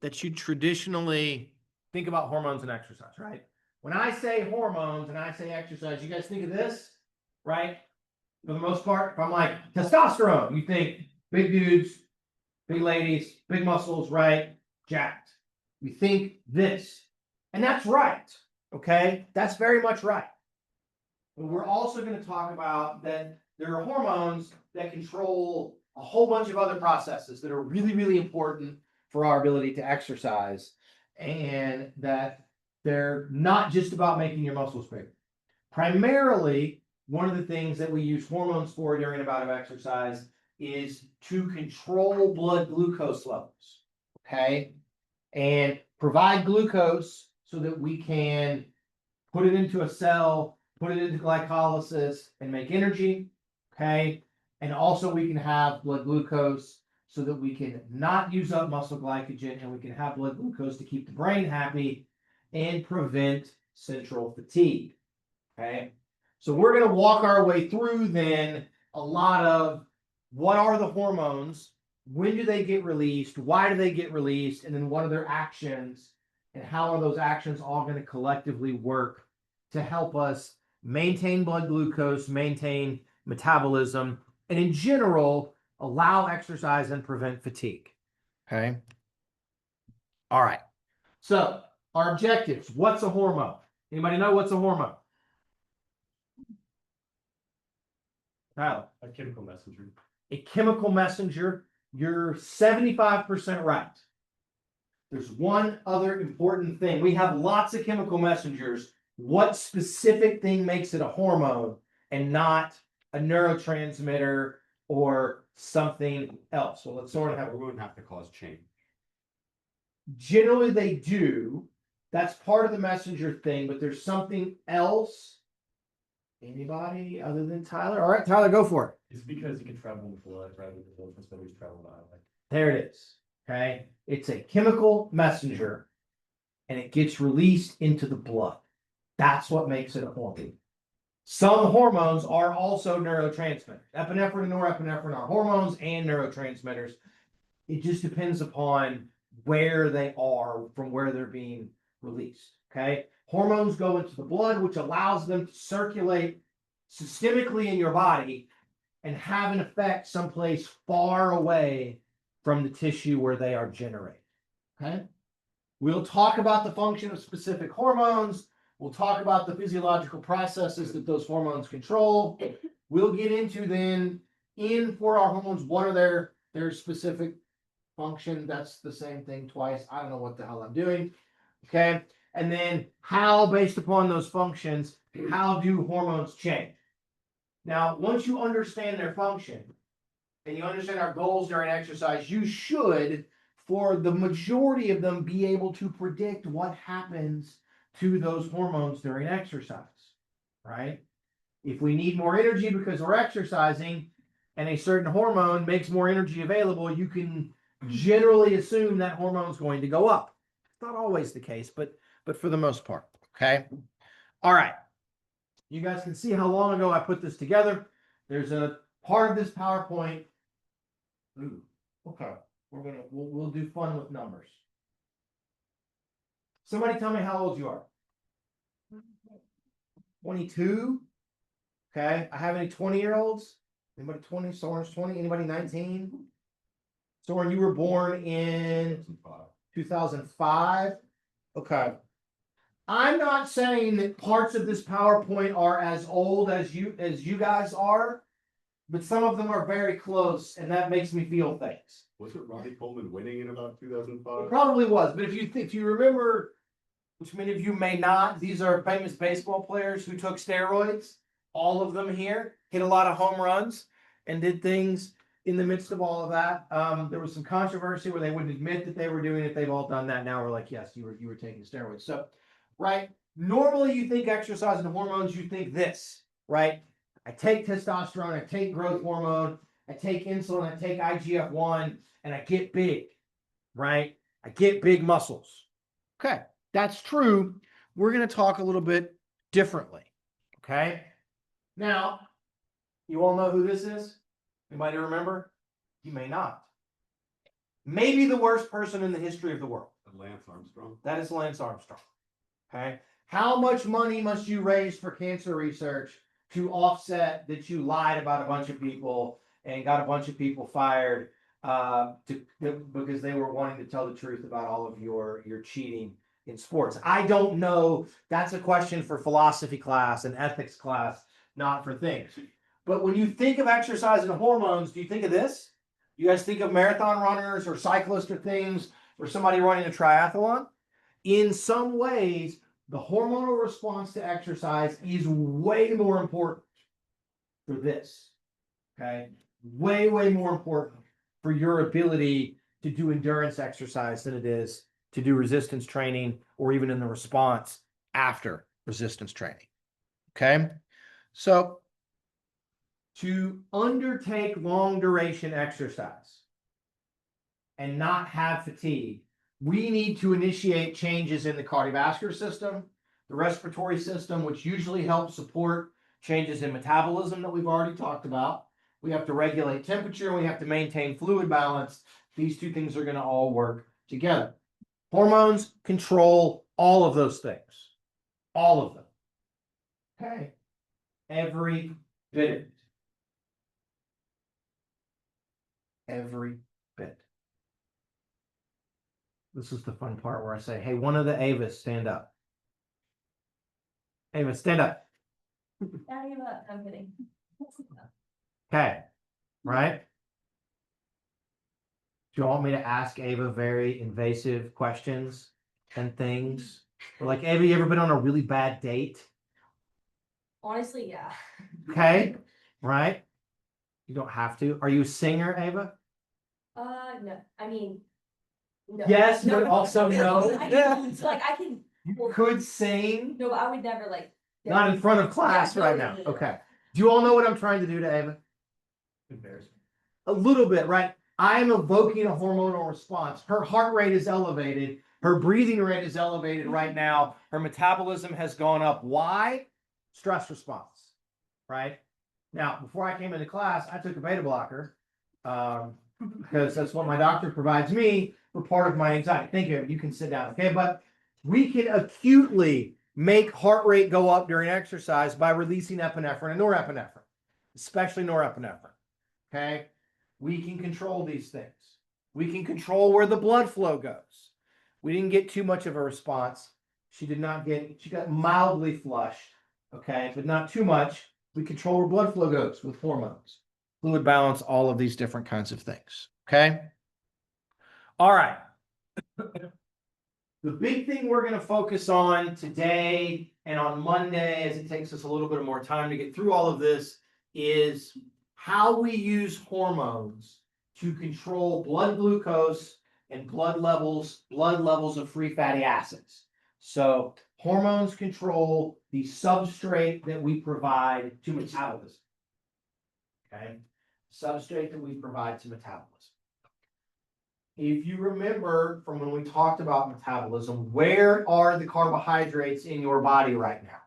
that you traditionally think about hormones and exercise, right? When I say hormones and I say exercise, you guys think of this, right? For the most part, if I'm like testosterone, you think big dudes, big ladies, big muscles, right? Jacked. We think this. And that's right. Okay? That's very much right. But we're also going to talk about that there are hormones that control a whole bunch of other processes that are really, really important for our ability to exercise, and that they're not just about making your muscles bigger. Primarily, one of the things that we use hormones for during a bout of exercise is to control blood glucose levels, okay? And provide glucose so that we can put it into a cell, put it into glycolysis, and make energy, okay? And also we can have blood glucose so that we can not use up muscle glycogen, and we can have blood glucose to keep the brain happy and prevent central fatigue, okay? So we're going to walk our way through then a lot of what are the hormones, when do they get released, why do they get released, and then what are their actions, and how are those actions all going to collectively work to help us maintain blood glucose, maintain metabolism, and in general, allow exercise and prevent fatigue. Okay. All right. So our objectives. What's a hormone? Anybody know what's a hormone? Tyler. A chemical messenger. A chemical messenger. You're 75% right. There's one other important thing. We have lots of chemical messengers. What specific thing makes it a hormone and not a neurotransmitter or something else? Well, let's sort of have. Hormone have to cause change. Generally, they do. That's part of the messenger thing, but there's something else. Anybody other than Tyler? All right, Tyler, go for it. It's because you can travel in the blood rather than the blood studies travel out. There it is. Okay. It's a chemical messenger and it gets released into the blood. That's what makes it a hormone. Some hormones are also neurotransmitters. Epinephrine and norepinephrine are hormones and neurotransmitters. It just depends upon where they are from where they're being released. Okay. Hormones go into the blood, which allows them to circulate systemically in your body and have an effect someplace far away from the tissue where they are generated. Okay. We'll talk about the function of specific hormones. We'll talk about the physiological processes that those hormones control. We'll get into then for our hormones, what are their specific function. That's the same thing twice. I don't know what the hell I'm doing. Okay. And then how, based upon those functions, how do hormones change? Now, once you understand their function and you understand our goals during exercise, you should, for the majority of them, be able to predict what happens to those hormones during exercise, right? If we need more energy because we're exercising and a certain hormone makes more energy available, you can generally assume that hormone is going to go up. It's not always the case, but for the most part, okay? All right. You guys can see how long ago I put this together. There's a part of this PowerPoint. Ooh, okay. We'll do fun with numbers. Somebody tell me how old you are. 22. Okay. I have any 20-year-olds? Anybody 20? Soren's 20. Anybody 19? Soren, you were born in 2005. Okay. I'm not saying that parts of this PowerPoint are as old as you guys are, but some of them are very close, and that makes me feel things. Was it Ronnie Coleman winning in about 2005? It probably was, but if you remember, which many of you may not, these are famous baseball players who took steroids. All of them here hit a lot of home runs and did things in the midst of all of that. There was some controversy where they wouldn't admit that they were doing it. They've all done that now. We're like, yes, you were taking steroids. So, right. Normally you think exercise and hormones, you think this, right? I take testosterone, I take growth hormone, I take insulin, I take IGF-1, and I get big, right? I get big muscles. Okay, that's true. We're going to talk a little bit differently, okay? Now, you all know who this is? Anybody remember? You may not. maybe the worst person in the history of the world. Lance Armstrong. That is Lance Armstrong. Okay. How much money must you raise for cancer research to offset that you lied about a bunch of people and got a bunch of people fired because they were wanting to tell the truth about all of your cheating in sports? I don't know. That's a question for philosophy class and ethics class, not for things. But when you think of exercise and hormones, do you think of this? You guys think of marathon runners or cyclists or things, or somebody running a triathlon? In some ways, the hormonal response to exercise is way more important for this. Okay? Way, way more important for your ability to do endurance exercise than it is to do resistance training or even in the response after resistance training. Okay? So, to undertake long duration exercise and not have fatigue, we need to initiate changes in the cardiovascular system, the respiratory system, which usually helps support changes in metabolism that we've already talked about. We have to regulate temperature, we have to maintain fluid balance. These two things are going to all work together. Hormones control all of those things. All of them. Okay? Every bit of it. Every bit. This is the fun part where I say, hey, one of the Avas, stand up. Ava, stand up. Ava, I'm kidding. Okay. Right? Do you want me to ask Ava very invasive questions and things? Or like, Ava, you ever been on a really bad date? Honestly, yeah. Okay. Right? You don't have to. Are you a singer, Ava? No. I mean, no. Yes, No, but also no. I can, like, I can. You could sing. No, but I would never like. Not in front of class Yeah, right no, now. no, no. Okay. Do you all know what I'm trying to do to Ava? Embarrassing. A little bit, right? I am evoking a hormonal response. Her heart rate is elevated. Her breathing rate is elevated right now. Her metabolism has gone up. Why? Stress response, right? Now, before I came into class, I took a beta blocker because that's what my doctor provides me for part of my anxiety. Thank you. You can sit down, okay? But we can acutely make heart rate go up during exercise by releasing epinephrine and norepinephrine, especially norepinephrine, okay? We can control these things. We can control where the blood flow goes. We didn't get too much of a response. She got mildly flushed, okay, but not too much. We control where blood flow goes with hormones, fluid balance, all of these different kinds of things, okay? All right. The big thing we're going to focus on today and on Monday, as it takes us a little bit more time to get through all of this, is how we use hormones to control blood glucose and blood levels of free fatty acids. So hormones control the substrate that we provide to metabolism. Okay? Substrate that we provide to metabolism. If you remember from when we talked about metabolism, where are the carbohydrates in your body right now?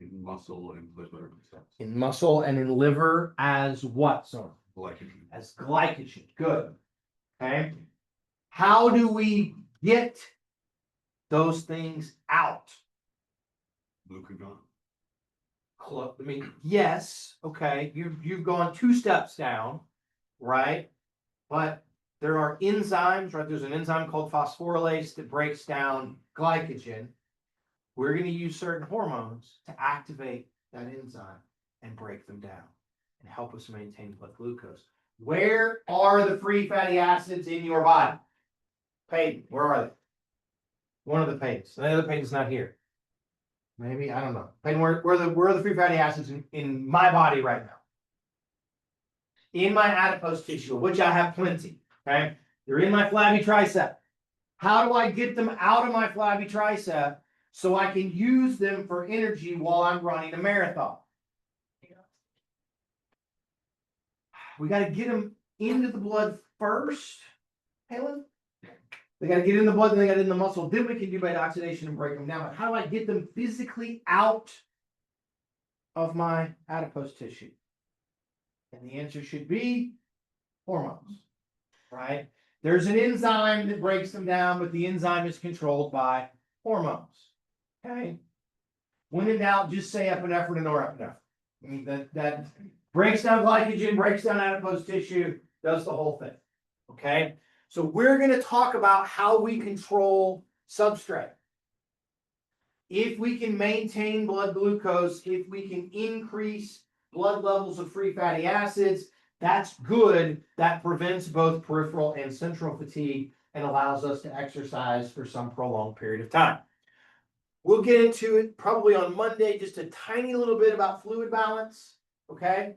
In muscle and liver and stuff. In muscle and in liver as what, son? Glycogen. As glycogen. Good. Okay. How do we get those things out? Glucagon. I mean, yes. Okay. You've gone 2 steps down, right? But there are enzymes, right? There's an enzyme called phosphorylase that breaks down glycogen. We're going to use certain hormones to activate that enzyme and break them down and help us maintain blood glucose. Where are the free fatty acids in your body? Peyton, where are they? One of the Peytons. The other Peyton's not here. Maybe, I don't know. Peyton, where are the free fatty acids in my body right now? In my adipose tissue, which I have plenty. Okay? They're in my flabby tricep. How do I get them out of my flabby tricep so I can use them for energy while I'm running a marathon? We got to get them into the blood first, Helen. They got to get in the blood, then they got to get in the muscle. Then we can do beta oxidation and break them down. But how do I get them physically out of my adipose tissue? And the answer should be hormones, right? There's an enzyme that breaks them down, but the enzyme is controlled by hormones, okay? When in doubt, just say epinephrine and norepinephrine. I mean, that breaks down glycogen, breaks down adipose tissue, does the whole thing, okay? So we're going to talk about how we control substrate. If we can maintain blood glucose, if we can increase blood levels of free fatty acids, that's good. That prevents both peripheral and central fatigue and allows us to exercise for some prolonged period of time. We'll get into it probably on Monday, just a tiny little bit about fluid balance, okay?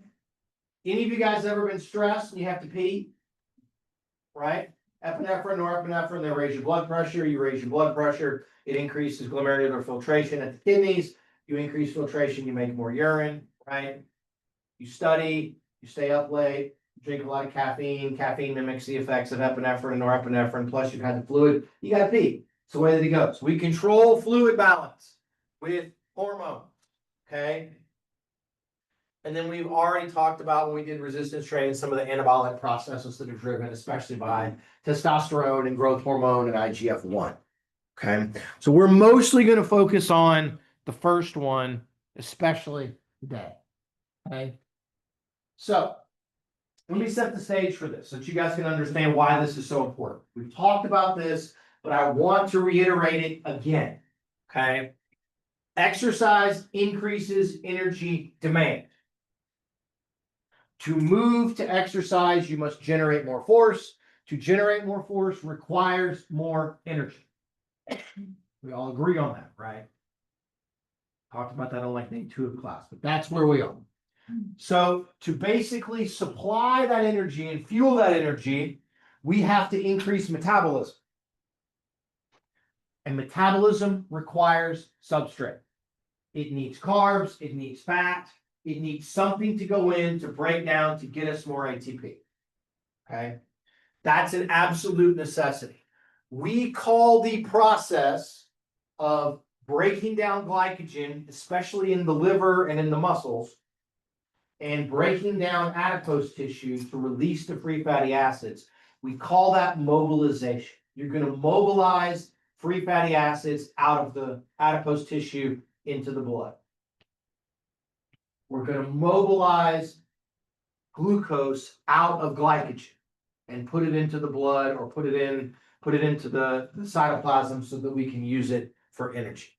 Any of you guys ever been stressed and you have to pee? Right? Epinephrine, norepinephrine, they raise your blood pressure. You raise your blood pressure, it increases glomerular filtration at the kidneys. You increase filtration, you make more urine, right? You study, you stay up late, you drink a lot of caffeine. Caffeine mimics the effects of epinephrine and norepinephrine, plus you've had the fluid, you gotta pee. It's the way that it goes. We control fluid balance with hormones, okay? And then we've already talked about when we did resistance training, some of the anabolic processes that are driven, especially by testosterone and growth hormone and IGF-1. Okay, so we're mostly going to focus on the first one, especially today. Okay, so let me set the stage for this so that you guys can understand why this is so important. We've talked about this, but I want to reiterate it again. Okay, exercise increases energy demand. To move to exercise, you must generate more force. To generate more force requires more energy. We all agree on that, right? Talked about that on like day 2 of class, but that's where we are. So to basically supply that energy and fuel that energy, we have to increase metabolism. And metabolism requires substrate. It needs carbs, it needs fat, it needs something to go in to break down to get us more ATP. Okay, that's an absolute necessity. We call the process of breaking down glycogen, especially in the liver and in the muscles, and breaking down adipose tissue to release the free fatty acids. We call that mobilization. You're going to mobilize free fatty acids out of the adipose tissue into the blood. We're going to mobilize glucose out of glycogen and put it into the blood or put it into the cytoplasm so that we can use it for energy.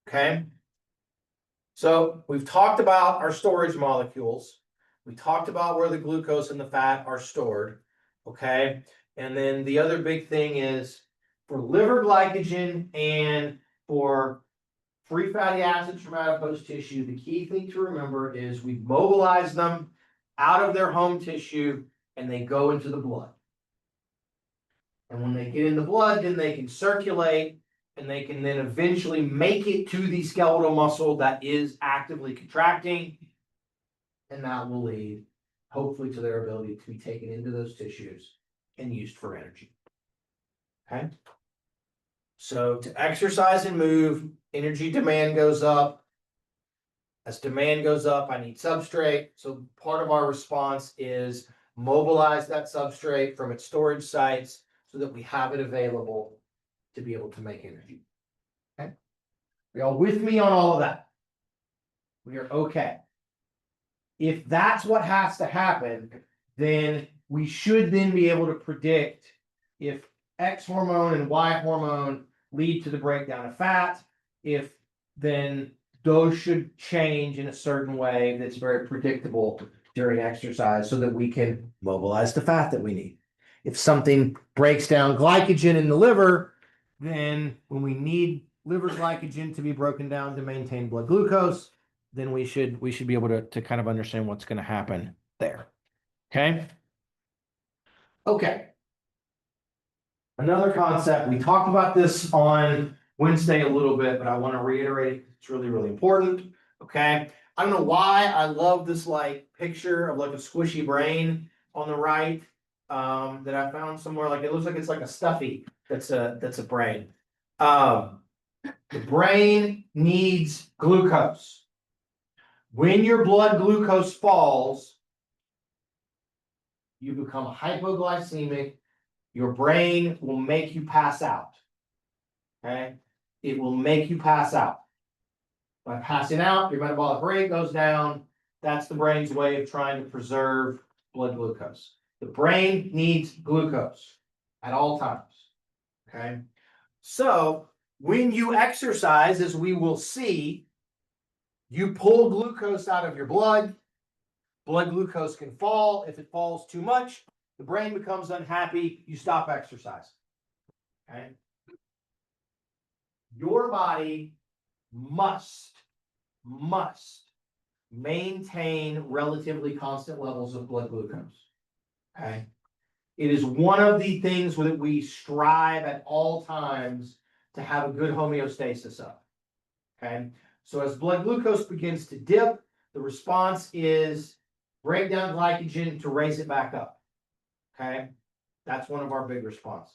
Okay. So we've talked about our storage molecules. We talked about where the glucose and the fat are stored. Okay. And then the other big thing is for liver glycogen and for free fatty acids from adipose tissue, the key thing to remember is we mobilize them out of their home tissue and they go into the blood. And when they get in the blood, then they can circulate and they can then eventually make it to the skeletal muscle that is actively contracting. And that will lead, hopefully, to their ability to be taken into those tissues and used for energy. Okay? So to exercise and move, energy demand goes up. As demand goes up, I need substrate. So part of our response is mobilize that substrate from its storage sites so that we have it available to be able to make energy. Okay? Are y'all with me on all of that? We are okay. If that's what has to happen, then we should then be able to predict if X hormone and Y hormone lead to the breakdown of fat, if then those should change in a certain way that's very predictable during exercise so that we can mobilize the fat that we need. If something breaks down glycogen in the liver, then when we need liver glycogen to be broken down to maintain blood glucose, then we should be able to kind of understand what's going to happen there. Okay. Okay. Another concept, we talked about this on Wednesday a little bit, but I want to reiterate it's really, really important. Okay. I don't know why I love this like picture of like a squishy brain on the right that I found somewhere. Like it looks like it's like a stuffy that's a brain. The brain needs glucose. When your blood glucose falls, you become hypoglycemic, your brain will make you pass out. Okay? It will make you pass out. By passing out, your metabolic rate goes down. That's the brain's way of trying to preserve blood glucose. The brain needs glucose at all times. Okay? So when you exercise, as we will see, you pull glucose out of your blood. Blood glucose can fall. If it falls too much, the brain becomes unhappy. You stop exercising. Okay? Your body must maintain relatively constant levels of blood glucose. Okay? It is one of the things that we strive at all times to have a good homeostasis of. Okay? So as blood glucose begins to dip, the response is break down glycogen to raise it back up. Okay? That's one of our big responses.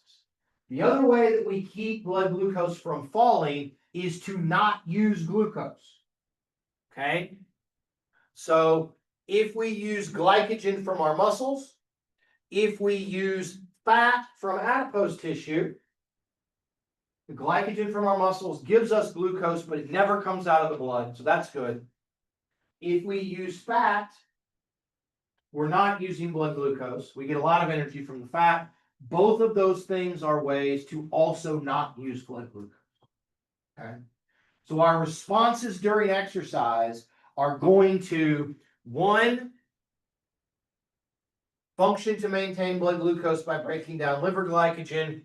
The other way that we keep blood glucose from falling is to not use glucose. Okay? So if we use glycogen from our muscles, if we use fat from adipose tissue, the glycogen from our muscles gives us glucose, but it never comes out of the blood, so that's good. If we use fat, we're not using blood glucose. We get a lot of energy from the fat. Both of those things are ways to also not use blood glucose. Okay? So our responses during exercise are going to, one, function to maintain blood glucose by breaking down liver glycogen,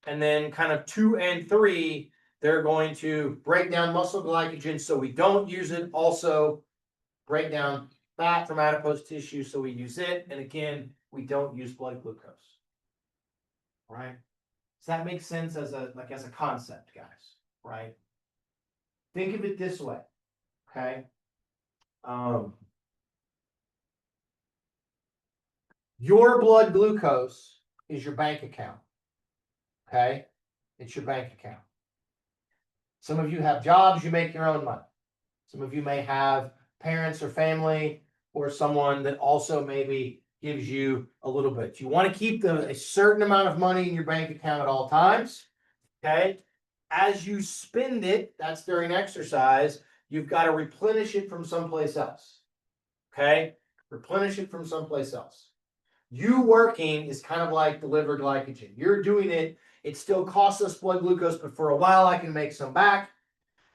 and then kind of 2 and 3, they're going to break down muscle glycogen so we don't use it, also break down fat from adipose tissue so we use it, and again, we don't use blood glucose. Right? Does that make sense as a concept, guys? Right? Think of it this way. Okay? Your blood glucose is your bank account. Okay? It's your bank account. Some of you have jobs, you make your own money. Some of you may have parents or family or someone that also maybe gives you a little bit. You want to keep a certain amount of money in your bank account at all times. Okay? As you spend it, that's during exercise, you've got to replenish it from someplace else. Okay? Replenish it from someplace else. You working is kind of like the liver glycogen. You're doing it. It still costs us blood glucose, but for a while I can make some back.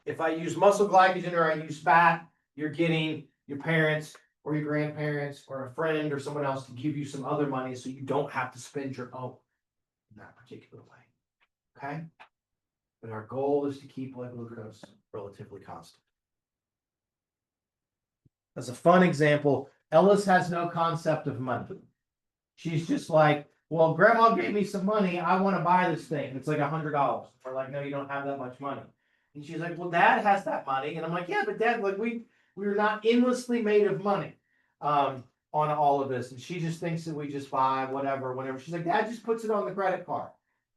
If I use muscle glycogen or I use fat, you're getting your parents or your grandparents or a friend or someone else to give you some other money so you don't have to spend your own in that particular way. Okay? But our goal is to keep blood glucose relatively constant. As a fun example, Ellis has no concept of money. She's just like, well, grandma gave me some money. I want to buy this thing. It's like $100. We're like, no, you don't have that much money. And she's like, well, dad has that money. And I'm like, yeah, but dad, like we're not endlessly made of money on all of this. And she just thinks that we just buy whatever, whenever. She's like, dad just puts it on the credit card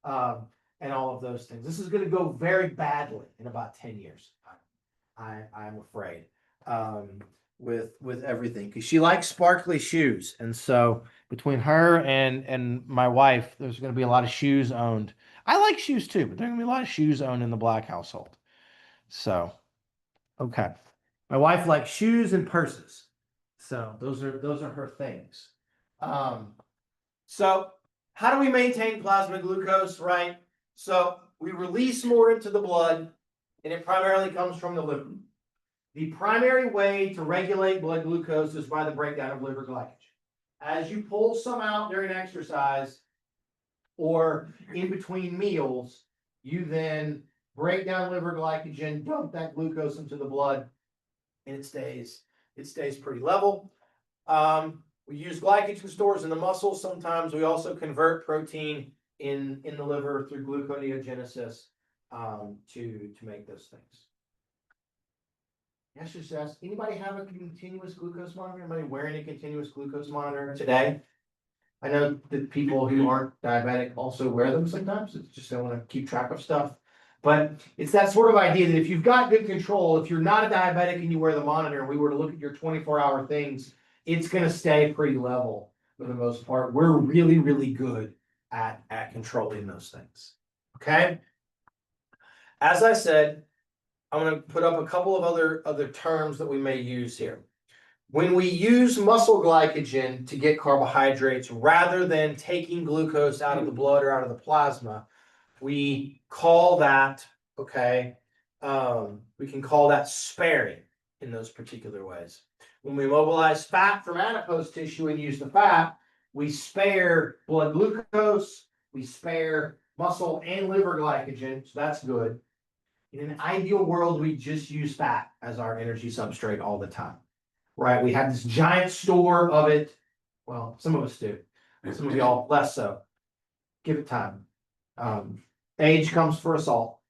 and all of those things. This is going to go very badly in about 10 years. I'm afraid with everything because she likes sparkly shoes. And so between her and my wife, there's going to be a lot of shoes owned. I like shoes too, but there's going to be a lot of shoes owned in the Black household. So, okay. My wife likes shoes and purses. So those are her things. So how do we maintain plasma glucose, right? So we release more into the blood, and it primarily comes from the liver. The primary way to regulate blood glucose is by the breakdown of liver glycogen. As you pull some out during exercise or in between meals, you then break down liver glycogen, dump that glucose into the blood, and it stays pretty level. We use glycogen stores in the muscles. Sometimes we also convert protein in the liver through gluconeogenesis to make those things. Yes, just ask, anybody have a continuous glucose monitor? Anybody wearing a continuous glucose monitor today? I know that people who aren't diabetic also wear them sometimes. It's just they want to keep track of stuff. But it's that sort of idea that if you've got good control, if you're not a diabetic and you wear the monitor, and we were to look at your 24-hour things, it's going to stay pretty level for the most part. We're really, really good at controlling those things. Okay. As I said, I'm going to put up a couple of other terms that we may use here. When we use muscle glycogen to get carbohydrates rather than taking glucose out of the blood or out of the plasma, we call that, okay, we can call that sparing in those particular ways. When we mobilize fat from adipose tissue and use the fat, we spare blood glucose, we spare muscle and liver glycogen, so that's good. In an ideal world, we just use fat as our energy substrate all the time, right? We have this giant store of it. Well, some of us do. Some of y'all less so. Give it time. Age comes for us all.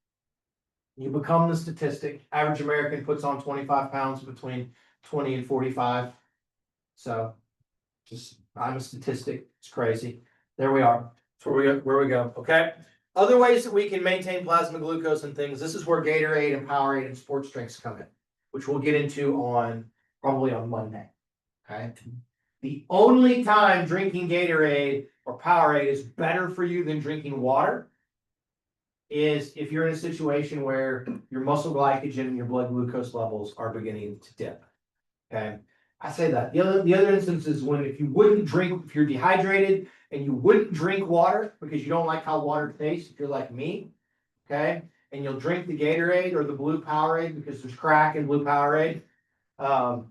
You become the statistic. Average American puts on 25 pounds between 20 and 45. So I'm a statistic. It's crazy. There we are. That's where we go. Okay. Other ways that we can maintain plasma glucose and things. This is where Gatorade and Powerade and sports drinks come in, which we'll get into probably on Monday. Okay. The only time drinking Gatorade or Powerade is better for you than drinking water is if you're in a situation where your muscle glycogen and your blood glucose levels are beginning to dip. Okay. I say that. The other instance is when if you're dehydrated and you wouldn't drink water because you don't like how water tastes, if you're like me, okay, and you'll drink the Gatorade or the blue Powerade because there's crack in blue Powerade. I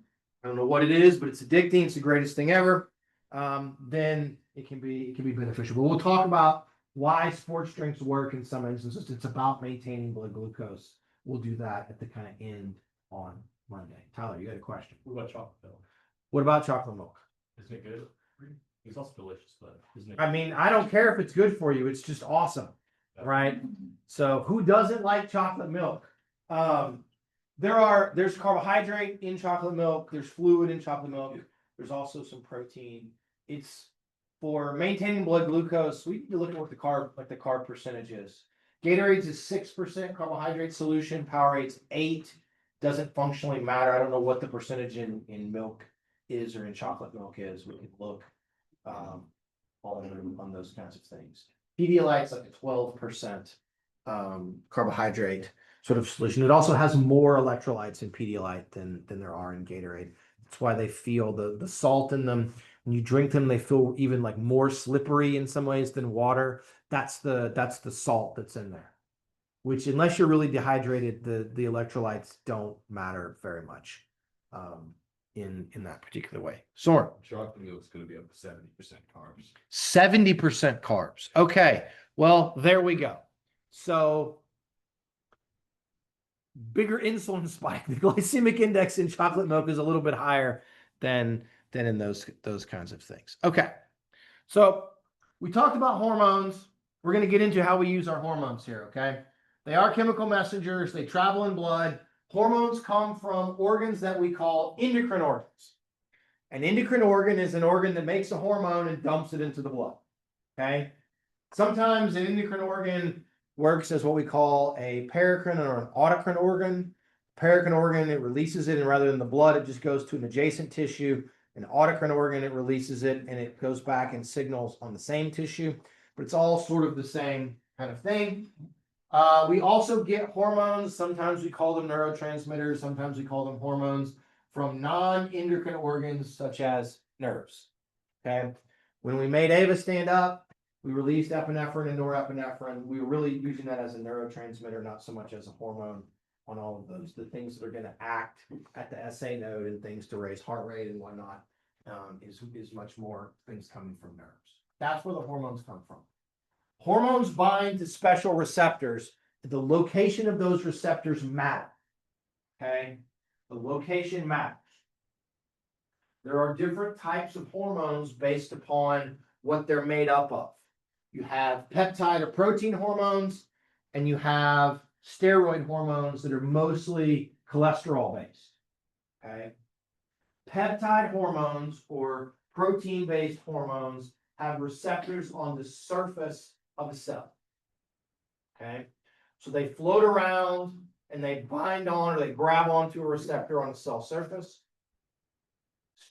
don't know what it is, but it's addicting. It's the greatest thing ever. Then it can be beneficial. But we'll talk about why sports drinks work in some instances. It's about maintaining blood glucose. We'll do that at the kind of end on Monday. Tyler, you got a question? What about chocolate milk? What about chocolate milk? Isn't it good? It's also delicious, but isn't it? I mean, I don't care if it's good for you. It's just awesome, right? So who doesn't like chocolate milk? There's carbohydrate in chocolate milk. There's fluid in chocolate milk. There's also some protein. It's for maintaining blood glucose. We need to look at what the carb percentage is. Gatorade's is 6% carbohydrate solution. Powerade's 8%. Doesn't functionally matter. I don't know what the percentage in milk is or in chocolate milk is. We can look on those kinds of things. Pedialyte's like a 12% carbohydrate sort of solution. It also has more electrolytes in Pedialyte than there are in Gatorade. That's why they feel the salt in them. When you drink them, they feel even like more slippery in some ways than water. That's the salt that's in there. Which, unless you're really dehydrated, the electrolytes don't matter very much in that particular way. Soren. Chocolate milk's going to be up to 70% carbs. 70% carbs. Okay. Well, there we go. So bigger insulin spike. The glycemic index in chocolate milk is a little bit higher than in those kinds of things. Okay. So we talked about hormones. We're going to get into how we use our hormones here. Okay. They are chemical messengers. They travel in blood. Hormones come from organs that we call endocrine organs. An endocrine organ is an organ that makes a hormone and dumps it into the blood. Okay. Sometimes an endocrine organ works as what we call a paracrine or an autocrine organ. Paracrine organ, it releases it, and rather than the blood, it just goes to an adjacent tissue. An autocrine organ, it releases it, and it goes back and signals on the same tissue. But it's all sort of the same kind of thing. We also get hormones. Sometimes we call them neurotransmitters. Sometimes we call them hormones from non-endocrine organs such as nerves. Okay. When we made Ava stand up, we released epinephrine and norepinephrine. We were really using that as a neurotransmitter, not so much as a hormone on all of those. The things that are going to act at the SA node and things to raise heart rate and whatnot is much more things coming from nerves. That's where the hormones come from. Hormones bind to special receptors. The location of those receptors matter. Okay? The location matters. There are different types of hormones based upon what they're made up of. You have peptide or protein hormones, and you have steroid hormones that are mostly cholesterol based. Okay? Peptide hormones or protein-based hormones have receptors on the surface of a cell. Okay? So they float around and they bind on or they grab onto a receptor on a cell surface.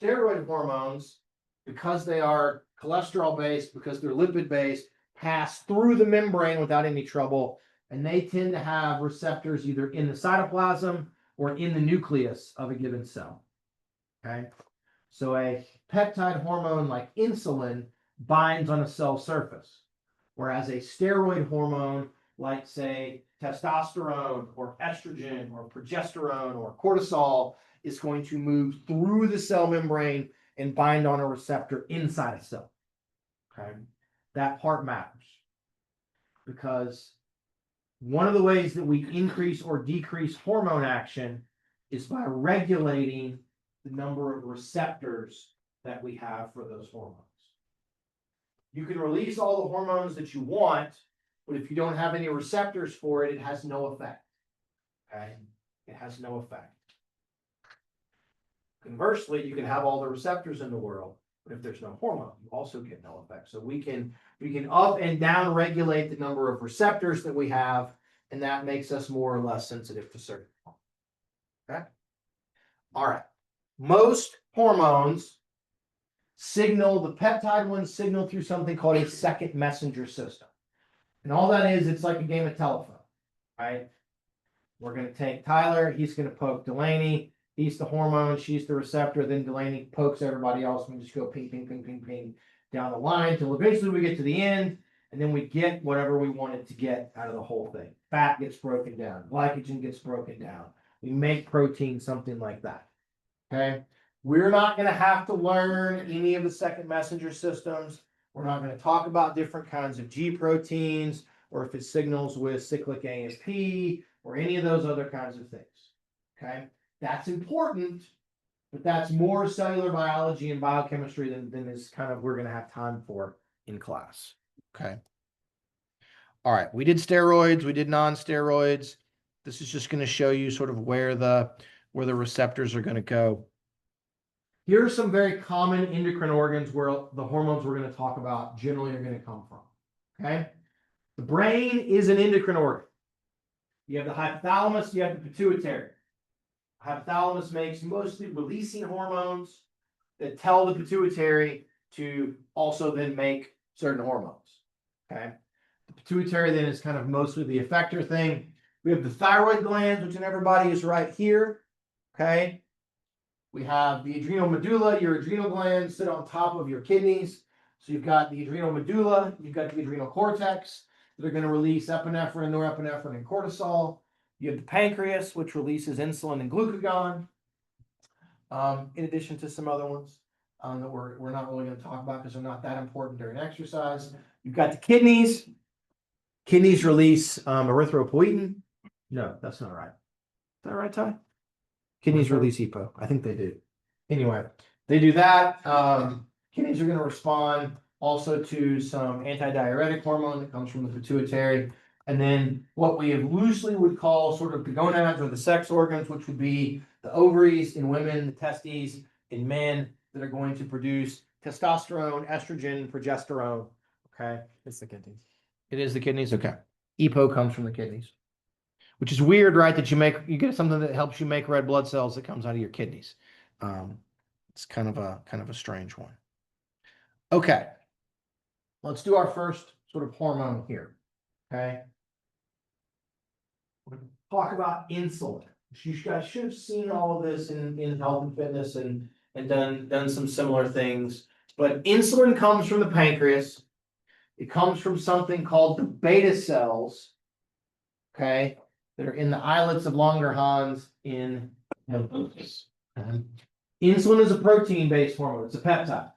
Steroid hormones because they are cholesterol based, because they're lipid based, pass through the membrane without any trouble. And they tend to have receptors either in the cytoplasm or in the nucleus of a given cell. Okay. So a peptide hormone like insulin binds on a cell surface, whereas a steroid hormone like, say, testosterone or estrogen or progesterone or cortisol is going to move through the cell membrane and bind on a receptor inside a cell. Okay, that part matters because one of the ways that we increase or decrease hormone action is by regulating the number of receptors that we have for those hormones. You can release all the hormones that you want, but if you don't have any receptors for it, it has no effect. Okay, it has no effect. Conversely, you can have all the receptors in the world, but if there's no hormone, you also get no effect. So we can up and down regulate the number of receptors that we have, and that makes us more or less sensitive to certain hormones. Okay. All right. Most hormones signal, the peptide ones signal through something called a second messenger system. And all that is, it's like a game of telephone, right? We're going to take Tyler, he's going to poke Delaney. He's the hormone, she's the receptor. Then Delaney pokes everybody else. And we just go ping, ping, ping, ping, ping down the line till eventually we get to the end. And then we get whatever we wanted to get out of the whole thing. Fat gets broken down. Glycogen gets broken down. We make protein, something like that. Okay. We're not going to have to learn any of the second messenger systems. We're not going to talk about different kinds of G proteins or if it signals with cyclic AMP or any of those other kinds of things. Okay. That's important, but that's more cellular biology and biochemistry than is kind of we're going to have time for in class. Okay. All right. We did steroids. We did non-steroids. This is just going to show you sort of where the receptors are going to go. Here are some very common endocrine organs where the hormones we're going to talk about generally are going to come from. Okay. The brain is an endocrine organ. You have the hypothalamus, you have the pituitary. Hypothalamus makes mostly releasing hormones that tell the pituitary to also then make certain hormones. Okay. The pituitary then is kind of mostly the effector thing. We have the thyroid glands, which in everybody is right here. Okay. We have the adrenal medulla. Your adrenal glands sit on top of your kidneys. So you've got the adrenal medulla, you've got the adrenal cortex that are going to release epinephrine, norepinephrine, and cortisol. You have the pancreas, which releases insulin and glucagon, in addition to some other ones that we're not really going to talk about because they're not that important during exercise. You've got the kidneys. Kidneys release erythropoietin. No, that's not right. Is that right, Ty? Kidneys release EPO. I think they do. Anyway, they do that. Kidneys are going to respond also to some antidiuretic hormone that comes from the pituitary. And then what we have loosely would call sort of the gonads or the sex organs, which would be the ovaries in women, the testes in men that are going to produce testosterone, estrogen, progesterone. Okay. It's the kidneys. It is the kidneys. Okay. EPO comes from the kidneys, which is weird, right? That you get something that helps you make red blood cells that comes out of your kidneys. It's kind of a strange one. Okay. Let's do our first sort of hormone here. Okay. We're going to talk about insulin. You guys should have seen all of this in health and fitness and done some similar things. But insulin comes from the pancreas. It comes from something called the beta cells, okay, that are in the islets of Langerhans in hippocampus. Insulin is a protein-based hormone. It's a peptide.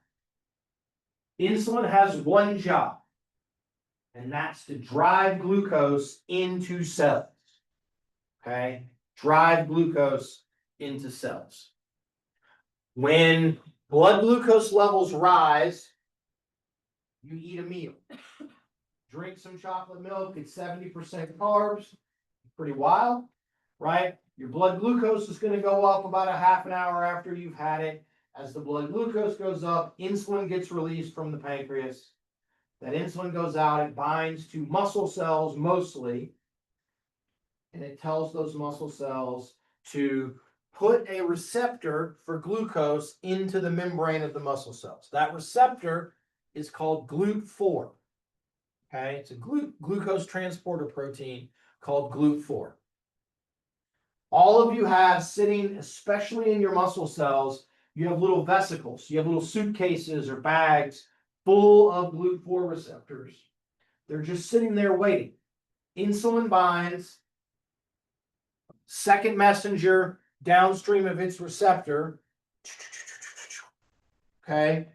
Insulin has one job, and that's to drive glucose into cells. Okay, drive glucose into cells. When blood glucose levels rise, you eat a meal. Drink some chocolate milk, it's 70% carbs. Pretty wild, right? Your blood glucose is going to go up about a half an hour after you've had it. As the blood glucose goes up, insulin gets released from the pancreas. That insulin goes out, it binds to muscle cells mostly, and it tells those muscle cells to put a receptor for glucose into the membrane of the muscle cells. That receptor is called GLUT4. Okay, it's a glucose transporter protein called GLUT4. All of you have sitting, especially in your muscle cells, you have little vesicles. You have little suitcases or bags full of GLUT4 receptors. They're just sitting there waiting. Insulin binds, second messenger downstream of its receptor. Okay,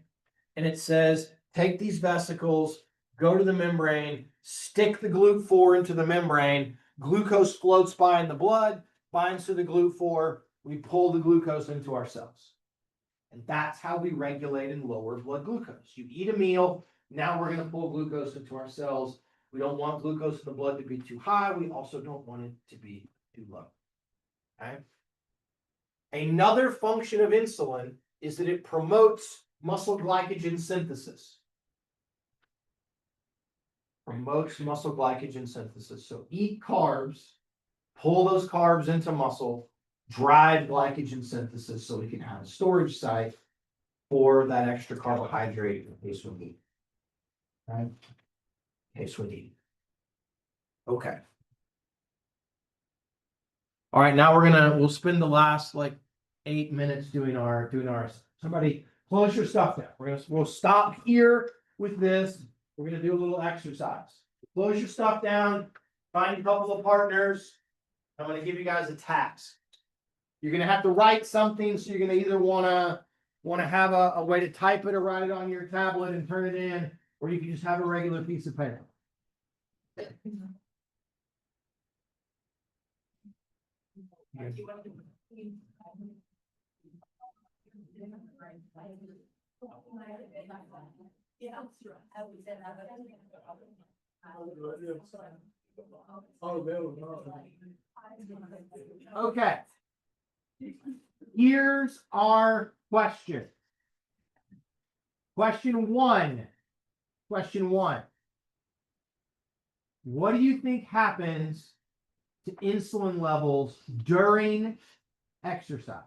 and it says, take these vesicles, go to the membrane, stick the GLUT4 into the membrane, glucose floats by in the blood, binds to the GLUT4, we pull the glucose into our cells. And that's how we regulate and lower blood glucose. You eat a meal, now we're going to pull glucose into our cells. We don't want glucose in the blood to be too high. We also don't want it to be too low. Okay? Another function of insulin is that it promotes muscle glycogen synthesis. Promotes muscle glycogen synthesis. So eat carbs, pull those carbs into muscle, drive glycogen synthesis so we can have a storage site for that extra carbohydrate in case we need. Right? In case we need. Okay. All right, now we'll spend the last like 8 minutes doing our somebody close your stuff down. We'll stop here with this. We're gonna do a little exercise. Close your stuff down, find a couple of partners. I'm gonna give you guys a task. You're gonna have to write something, so you're gonna either wanna have a way to type it or write it on your tablet and turn it in, or you can just have a regular piece of paper. Okay. Here's our question. Question one. What do you think happens to insulin levels during exercise?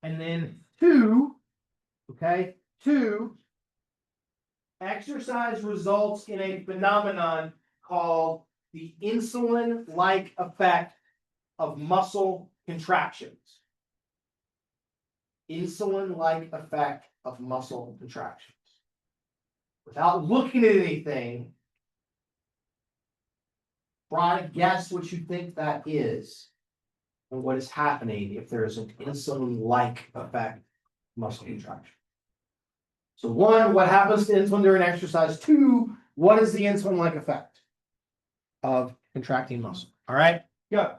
And then two, exercise results in a phenomenon called the insulin-like effect of muscle contractions. Insulin-like effect of muscle contractions. Without looking at anything, try to guess what you think that is and what is happening if there is an insulin-like effect of muscle contraction. So one, what happens to insulin during exercise? Two, what is the insulin-like effect of contracting muscle? All right, go.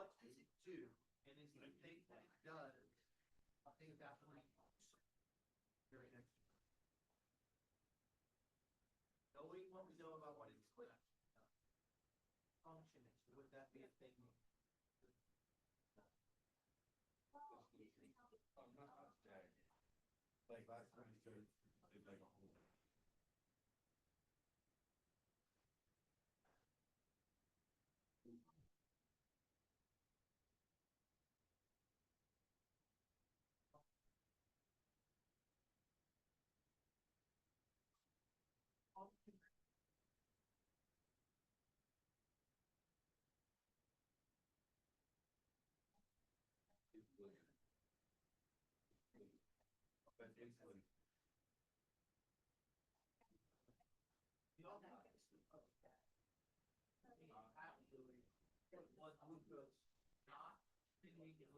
What does it do? And is the thing that it does, I think that's what very next. Knowing what we know about what it's function is, would that be a thing? Like last time, you showed, it's like a whole. But insulin. Blood glucose, not glucose is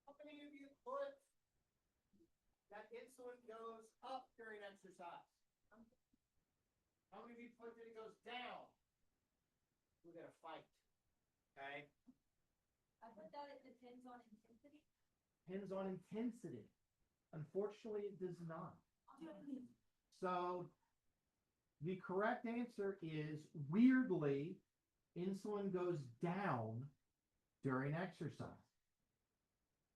How many of you put that insulin goes up during exercise? How many of you put that it goes down? We're gonna fight. Okay? I put that it depends on intensity. Depends on intensity. Unfortunately, it does not. So The correct answer is, weirdly, insulin goes down during exercise.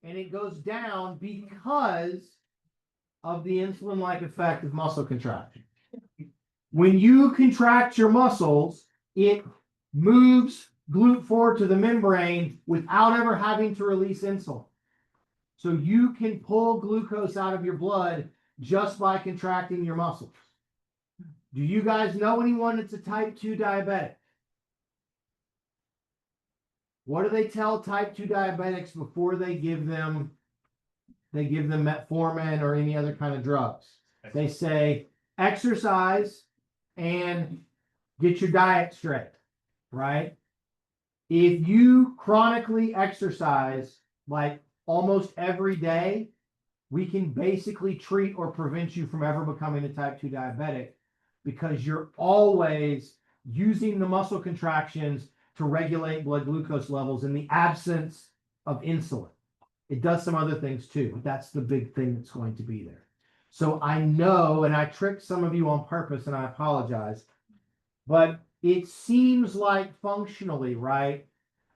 And it goes down because of the insulin-like effect of muscle contraction. When you contract your muscles, it moves GLUT4 to the membrane without ever having to release insulin. So you can pull glucose out of your blood just by contracting your muscles. Do you guys know anyone that's a type 2 diabetic? What do they tell type 2 diabetics before they give them metformin or any other kind of drugs? They say exercise and get your diet straight, right? If you chronically exercise like almost every day, we can basically treat or prevent you from ever becoming a type 2 diabetic, because you're always using the muscle contractions to regulate blood glucose levels in the absence of insulin. It does some other things too, but that's the big thing that's going to be there. So I know, and I tricked some of you on purpose, and I apologize, but it seems like functionally, right?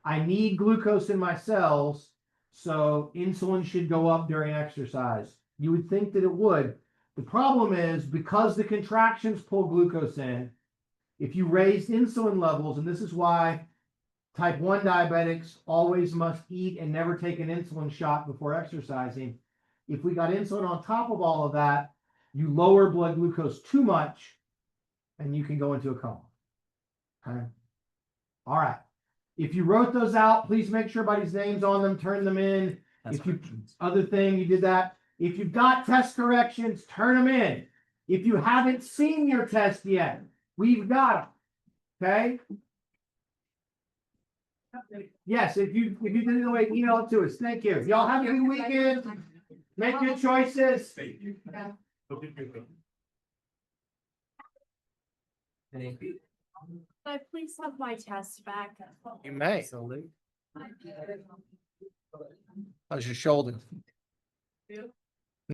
I need glucose in my cells, so insulin should go up during exercise. You would think that it would. The problem is, because the contractions pull glucose in, if you raise insulin levels, and this is why type 1 diabetics always must eat and never take an insulin shot before exercising. If we got insulin on top of all of that, you lower blood glucose too much, and you can go into a coma. Okay. All right. If you wrote those out, please make sure everybody's name's on them, turn them in. If you, other thing, you did that. If you've got test corrections, turn them in. If you haven't seen your test yet, we've got them. Okay. Yes, if you didn't know, email it to us. Thank you. Y'all have a good weekend. Make good choices. Could I please have my test back? You may. How's your shoulder?